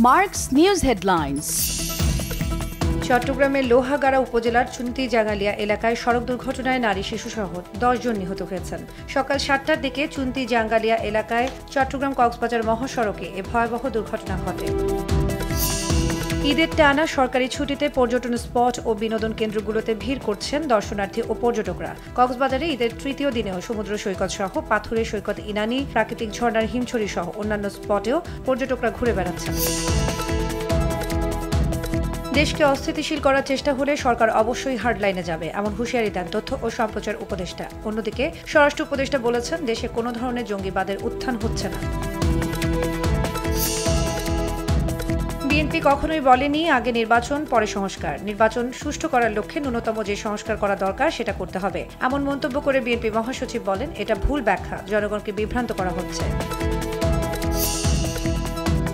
Mark's News Headlines. চট্টগ্রামের লোহাগাড়া উপজেলার চুন্তি জাঙ্গালিয়া এলাকায় সড়ক দুর্ঘটনায় নারী শিশুসহ 10 জন নিহত হয়েছেন। সকাল 7টার দিকে চুন্তি জাঙ্গালিয়া এলাকায় চট্টগ্রাম কক্সবাজার মহাসড়কে এ ভয়াবহ দুর্ঘটনা ঘটে। ঈদের টানা সরকারি ছুটিতে পর্যটন স্পট ও বিনোদন কেন্দ্রগুলোতে ভিড় করছেন দর্শনার্থী ও পর্যটকরা। কক্সবাজারে ঈদের তৃতীয় দিনেও সমুদ্র সৈকত সহ পাথুরে সৈকত ইনানি, প্রাকৃতিক ঝর্ণার হিমছড়ি সহ অন্যান্য স্পটেও পর্যটকরা ঘুরে বেড়াচ্ছেন। দেশকে অস্থিতিশীল করার চেষ্টা হলে সরকার অবশ্যই হার্ডলাইনে যাবে, এমন হুঁশিয়ারি দেন তথ্য ও সম্প্রচার উপদেষ্টা। অন্যদিকে স্বরাষ্ট্র উপদেষ্টা বলেছেন, দেশে কোনো ধরনের জঙ্গিবাদের উত্থান হচ্ছে না। বিএনপি কখনোই বলেনি আগে নির্বাচন পরে সংস্কার। নির্বাচন সুষ্ঠু করার লক্ষ্যে ন্যূনতম যে সংস্কার করা দরকার সেটা করতে হবে, এমন মন্তব্য করে বিএনপি মহাসচিব বলেন, এটা ভুল ব্যাখ্যা, জনগণকে বিভ্রান্ত করা হচ্ছে।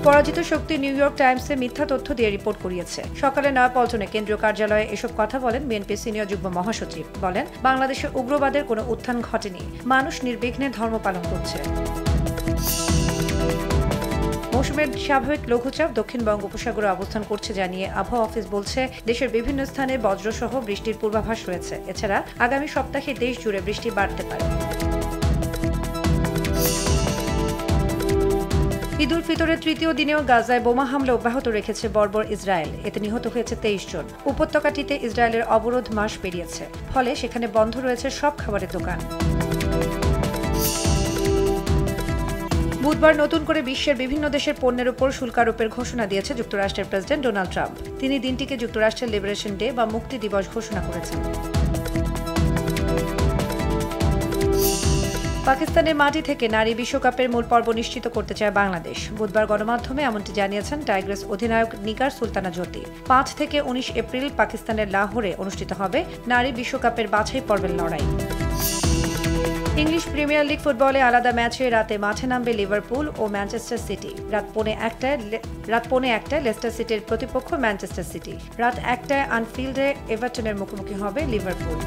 পরাজিত শক্তি নিউ ইয়র্ক টাইমসে মিথ্যা তথ্য দিয়ে রিপোর্ট করিয়েছে। সকালে নয়াপল্টনে কেন্দ্রীয় কার্যালয়ে এসব কথা বলেন বিএনপি সিনিয়র যুগ্ম মহাসচিব। বলেন, বাংলাদেশে উগ্রবাদের কোনো উত্থান ঘটেনি, মানুষ নির্বিঘ্নে ধর্ম পালন করছে। মৌসুমের স্বাভাবিক লঘুচাপ দক্ষিণ বঙ্গোপসাগরে অবস্থান করছে জানিয়ে আবহাওয়া অফিস বলছে, দেশের বিভিন্ন স্থানে বজ্রসহ বৃষ্টির পূর্বাভাস রয়েছে। এছাড়া আগামী সপ্তাহে দেশ জুড়ে বৃষ্টি বাড়তে পারে। ঈদ উল ফিতরের তৃতীয় দিনেও গাজায় বোমা হামলা অব্যাহত রেখেছে বর্বর ইসরায়েল। এতে নিহত হয়েছে 23 জন। উপত্যকাটিতে ইসরায়েলের অবরোধ মাস পেরিয়েছে, ফলে সেখানে বন্ধ রয়েছে সব খাবারের দোকান। বুধবার নতুন করে বিশ্বের বিভিন্ন দেশের পণ্যের উপর শুল্ক আরোপের ঘোষণা দিয়েছে যুক্তরাষ্ট্রের প্রেসিডেন্ট ডোনাল্ড ট্রাম্প। তিনি দিনটিকে যুক্তরাষ্ট্রের লিবারেশন ডে বা মুক্তি দিবস ঘোষণা করেছেন। পাকিস্তানের মাটি থেকে নারী বিশ্বকাপের মূল পর্ব নিশ্চিত করতে চায় বাংলাদেশ। বুধবার গণমাধ্যমে এমনটি জানিয়েছেন টাইগ্রেস অধিনায়ক নিগার সুলতানা জ্যোতি। 5 থেকে 19 এপ্রিল পাকিস্তানের লাহোরে অনুষ্ঠিত হবে নারী বিশ্বকাপের বাছাই পর্বের লড়াই। ইংলিশ প্রিমিয়ার লিগ ফুটবলে আলাদা ম্যাচে রাতে মাঠে নামবে লিভারপুল ও ম্যানচেস্টার সিটি। রাত 1:15 লেস্টার সিটির প্রতিপক্ষ ম্যানচেস্টার সিটি। রাত 1টায় আনফিল্ডে এভারটনের মুখোমুখি হবে লিভারপুল।